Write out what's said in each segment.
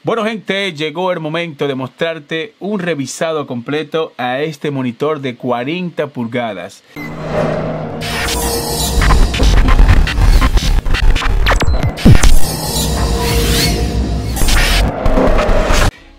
Bueno gente, llegó el momento de mostrarte un revisado completo a este monitor de 40 pulgadas.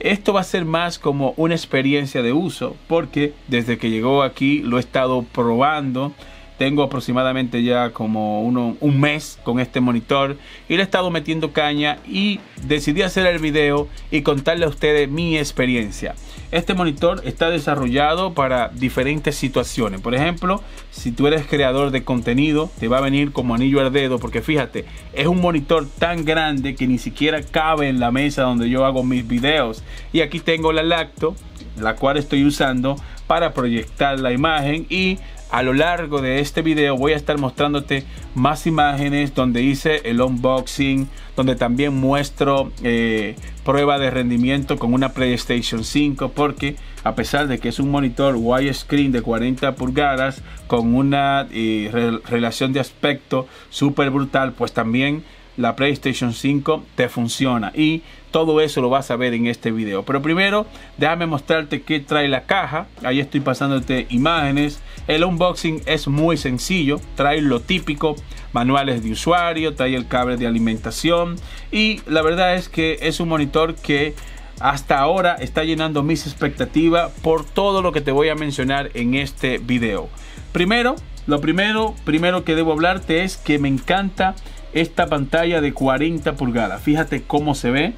Esto va a ser más como una experiencia de uso porque desde que llegó aquí lo he estado probando. Tengo aproximadamente ya como un mes con este monitor y le he estado metiendo caña y decidí hacer el video y contarle a ustedes mi experiencia. Este monitor está desarrollado para diferentes situaciones. Por ejemplo, si tú eres creador de contenido, te va a venir como anillo al dedo porque fíjate, es un monitor tan grande que ni siquiera cabe en la mesa donde yo hago mis videos. Y aquí tengo la lacto, la cual estoy usando para proyectar la imagen, y a lo largo de este video voy a estar mostrándote más imágenes donde hice el unboxing, donde también muestro prueba de rendimiento con una PlayStation 5, porque a pesar de que es un monitor widescreen de 40 pulgadas con una relación de aspecto súper brutal, pues también la PlayStation 5 te funciona, y todo eso lo vas a ver en este video. Pero primero déjame mostrarte qué trae la caja. Ahí estoy pasándote imágenes. El unboxing es muy sencillo, trae lo típico, manuales de usuario, trae el cable de alimentación, y la verdad es que es un monitor que hasta ahora está llenando mis expectativas por todo lo que te voy a mencionar en este video. Lo primero que debo hablarte es que me encanta esta pantalla de 40 pulgadas. Fíjate cómo se ve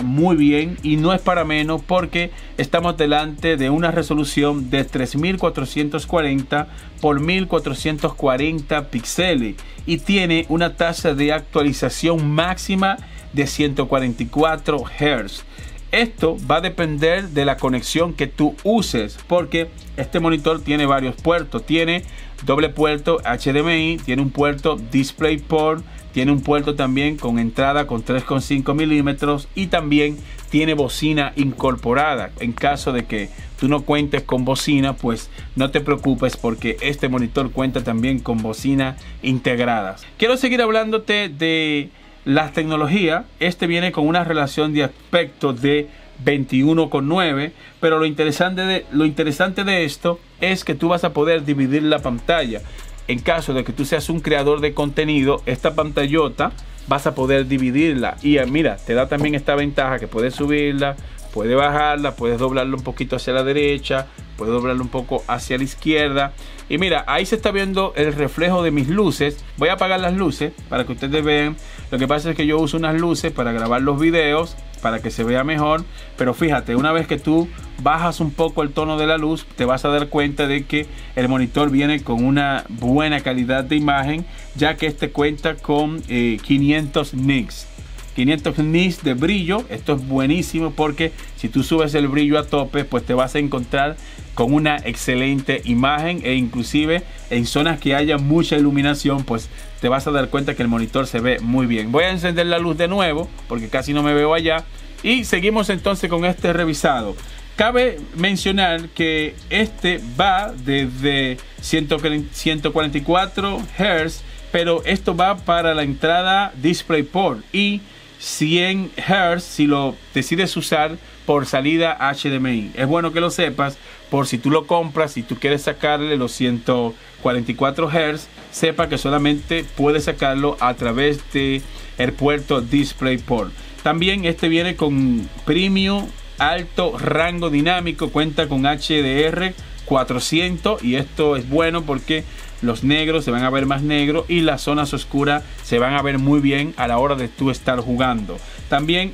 muy bien, y no es para menos porque estamos delante de una resolución de 3440 por 1440 píxeles y tiene una tasa de actualización máxima de 144 Hz. Esto va a depender de la conexión que tú uses, porque este monitor tiene varios puertos. Tiene doble puerto HDMI, tiene un puerto DisplayPort, tiene un puerto también con entrada con 3,5 milímetros, y también tiene bocina incorporada. En caso de que tú no cuentes con bocina, pues no te preocupes porque este monitor cuenta también con bocina integradas. Quiero seguir hablándote de la tecnología. Este viene con una relación de aspecto de 21,9, pero lo interesante de esto es que tú vas a poder dividir la pantalla. En caso de que tú seas un creador de contenido, esta pantallota vas a poder dividirla, y mira, te da también esta ventaja que puedes subirla, puedes bajarla, puedes doblarlo un poquito hacia la derecha, puedes doblarlo un poco hacia la izquierda. Y mira, ahí se está viendo el reflejo de mis luces. Voy a apagar las luces para que ustedes vean. Lo que pasa es que yo uso unas luces para grabar los videos, para que se vea mejor. Pero fíjate, una vez que tú bajas un poco el tono de la luz, te vas a dar cuenta de que el monitor viene con una buena calidad de imagen, ya que este cuenta con 500 nits. 500 nits de brillo. Esto es buenísimo porque si tú subes el brillo a tope, pues te vas a encontrar con una excelente imagen, e inclusive en zonas que haya mucha iluminación, pues te vas a dar cuenta que el monitor se ve muy bien. Voy a encender la luz de nuevo porque casi no me veo allá, y seguimos entonces con este revisado. Cabe mencionar que este va desde 144 Hz, pero esto va para la entrada DisplayPort, y 100 Hz si lo decides usar por salida HDMI. Es bueno que lo sepas por si tú lo compras, si tú quieres sacarle los 144 Hz, sepa que solamente puedes sacarlo a través de el puerto DisplayPort. También este viene con Premium alto rango dinámico, cuenta con HDR 400, y esto es bueno porque los negros se van a ver más negros y las zonas oscuras se van a ver muy bien a la hora de tú estar jugando. También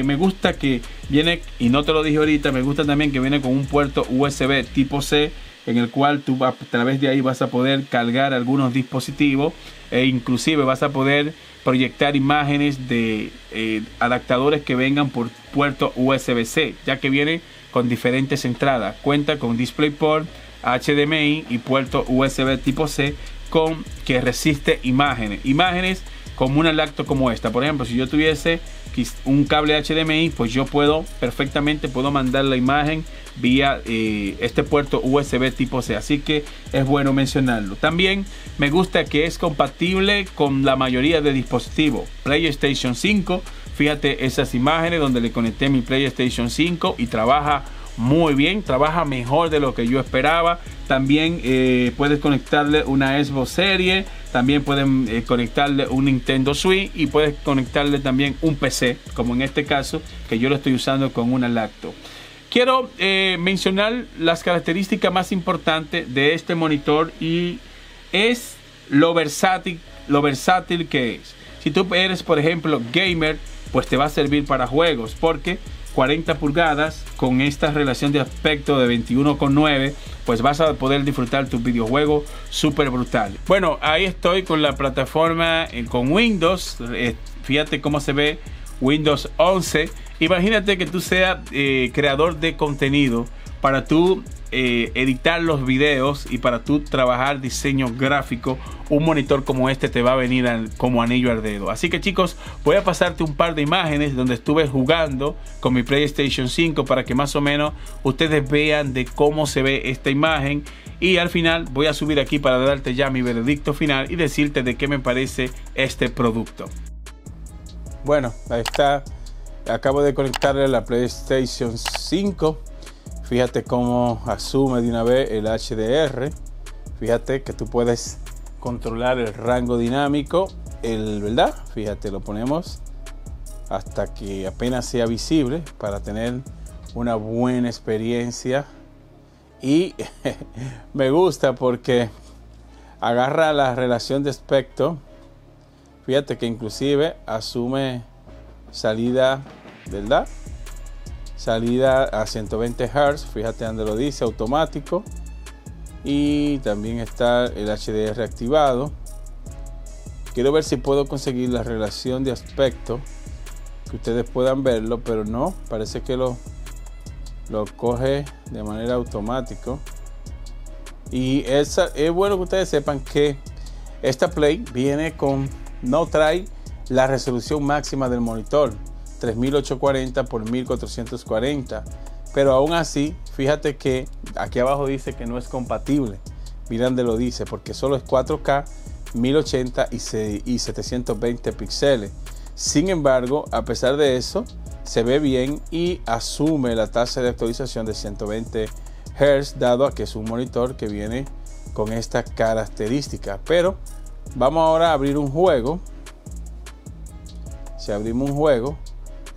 me gusta que viene, y no te lo dije ahorita, me gusta también que viene con un puerto USB tipo C, en el cual tú a través de ahí vas a poder cargar algunos dispositivos, e inclusive vas a poder proyectar imágenes de adaptadores que vengan por puerto USB-C, ya que viene con diferentes entradas. Cuenta con DisplayPort, HDMI y puerto USB tipo C con que resiste imágenes como una lacto como esta. Por ejemplo, si yo tuviese un cable HDMI, pues yo perfectamente puedo mandar la imagen vía este puerto USB tipo C, así que es bueno mencionarlo. También me gusta que es compatible con la mayoría de dispositivos PlayStation 5. Fíjate esas imágenes donde le conecté mi PlayStation 5 y trabaja muy bien, trabaja mejor de lo que yo esperaba. También puedes conectarle una Xbox Series, también pueden conectarle un Nintendo Switch y puedes conectarle también un PC, como en este caso que yo lo estoy usando con una laptop. Quiero mencionar las características más importantes de este monitor y es lo versátil que es. Si tú eres, por ejemplo, gamer, pues te va a servir para juegos, porque 40 pulgadas con esta relación de aspecto de 21,9, pues vas a poder disfrutar tu videojuego súper brutal. Bueno, ahí estoy con la plataforma con Windows. Fíjate cómo se ve Windows 11. Imagínate que tú seas creador de contenido para tú editar los videos y para tú trabajar diseño gráfico. Un monitor como este te va a venir como anillo al dedo. Así que chicos, voy a pasarte un par de imágenes donde estuve jugando con mi PlayStation 5 para que más o menos ustedes vean de cómo se ve esta imagen, y al final voy a subir aquí para darte ya mi veredicto final y decirte de qué me parece este producto. Bueno, ahí está. Acabo de conectarle la PlayStation 5. Fíjate cómo asume de una vez el HDR. Fíjate que tú puedes controlar el rango dinámico, ¿verdad? Fíjate, lo ponemos hasta que apenas sea visible para tener una buena experiencia. Y me gusta porque agarra la relación de aspecto. Fíjate que inclusive asume salida, ¿verdad? Salida a 120 Hz, fíjate donde lo dice, automático. Y también está el HDR activado. Quiero ver si puedo conseguir la relación de aspecto, que ustedes puedan verlo, pero no, parece que lo coge de manera automática. Y es bueno que ustedes sepan que esta Play viene no trae la resolución máxima del monitor, 3840 por 1440, pero aún así fíjate que aquí abajo dice que no es compatible. Mira donde lo dice, porque solo es 4K 1080 y 720 píxeles. Sin embargo, a pesar de eso, se ve bien y asume la tasa de actualización de 120 Hz, dado a que es un monitor que viene con esta característica. Pero vamos ahora a abrir un juego. Si abrimos un juego,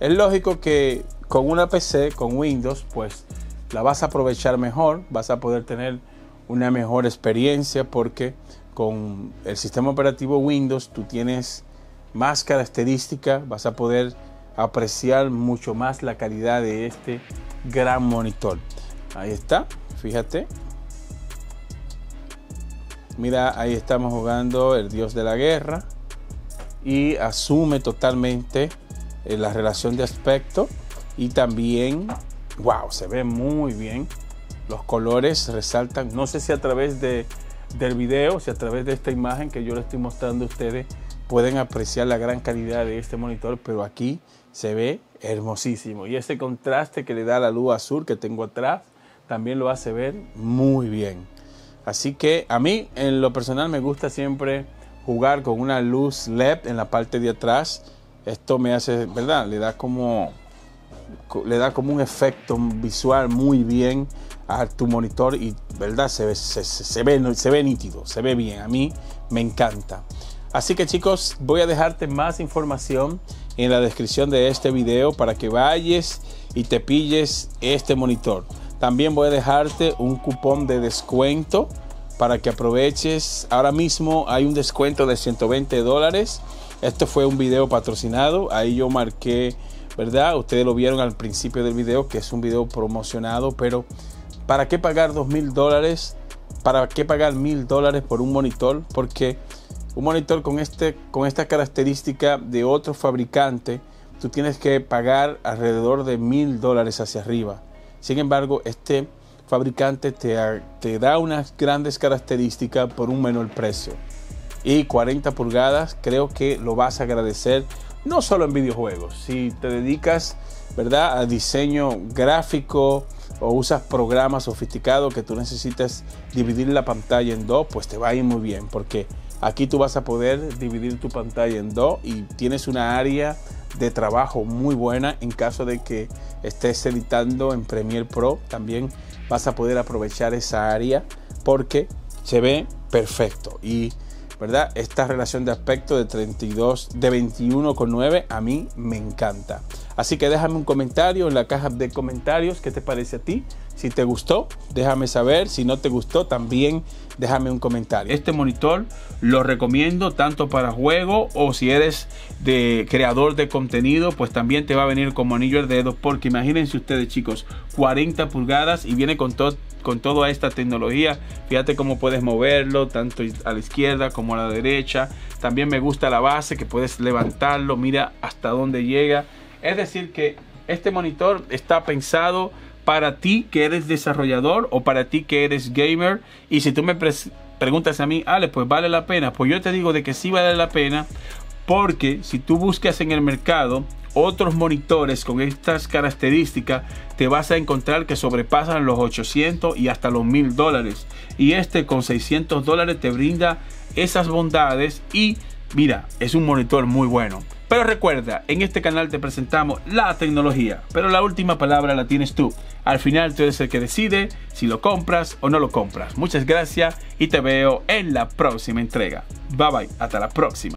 es lógico que con una PC, con Windows, pues la vas a aprovechar mejor, vas a poder tener una mejor experiencia, porque con el sistema operativo Windows tú tienes más características, vas a poder apreciar mucho más la calidad de este gran monitor. Ahí está, fíjate. Mira, ahí estamos jugando el Dios de la Guerra y asume totalmente la relación de aspecto, y también, wow, se ve muy bien. Los colores resaltan, no sé si a través del video, si a través de esta imagen que yo les estoy mostrando a ustedes pueden apreciar la gran calidad de este monitor, pero aquí se ve hermosísimo, y ese contraste que le da la luz azul que tengo atrás también lo hace ver muy bien. Así que a mí en lo personal me gusta siempre jugar con una luz LED en la parte de atrás. Esto me hace, ¿verdad? Le da como un efecto visual muy bien a tu monitor, y ¿verdad? Se ve nítido, se ve bien. A mí me encanta. Así que chicos, voy a dejarte más información en la descripción de este video para que vayas y te pilles este monitor. También voy a dejarte un cupón de descuento para que aproveches. Ahora mismo hay un descuento de $120. Esto fue un video patrocinado. Ahí yo marqué, ¿verdad? Ustedes lo vieron al principio del video, que es un video promocionado, pero ¿para qué pagar $2,000? ¿Para qué pagar $1,000 por un monitor? Porque un monitor con esta característica de otro fabricante, tú tienes que pagar alrededor de $1,000 hacia arriba. Sin embargo, este fabricante te da unas grandes características por un menor precio. Y 40 pulgadas, creo que lo vas a agradecer, no solo en videojuegos. Si te dedicas, ¿verdad?, a diseño gráfico o usas programas sofisticados que tú necesitas dividir la pantalla en dos, pues te va a ir muy bien, porque aquí tú vas a poder dividir tu pantalla en dos y tienes una área de trabajo muy buena. En caso de que estés editando en Premiere Pro, también vas a poder aprovechar esa área porque se ve perfecto. Y ¿verdad? Esta relación de aspecto de 21,9 a mí me encanta. Así que déjame un comentario en la caja de comentarios. ¿Qué te parece a ti? Si te gustó, déjame saber. Si no te gustó, también déjame un comentario. Este monitor lo recomiendo tanto para juego o si eres de creador de contenido, pues también te va a venir como anillo al dedo, porque imagínense ustedes, chicos, 40 pulgadas y viene con toda esta tecnología. Fíjate cómo puedes moverlo tanto a la izquierda como a la derecha. También me gusta la base, que puedes levantarlo, mira hasta dónde llega. Es decir que este monitor está pensado para ti que eres desarrollador o para ti que eres gamer. Y si tú me preguntas a mí, Ale, pues vale la pena, pues yo te digo de que sí vale la pena, porque si tú buscas en el mercado otros monitores con estas características, te vas a encontrar que sobrepasan los 800 y hasta los $1000, y este con $600 te brinda esas bondades. Y mira, es un monitor muy bueno. Pero recuerda, en este canal te presentamos la tecnología, pero la última palabra la tienes tú. Al final tú eres el que decide si lo compras o no lo compras. Muchas gracias y te veo en la próxima entrega. Bye bye, hasta la próxima.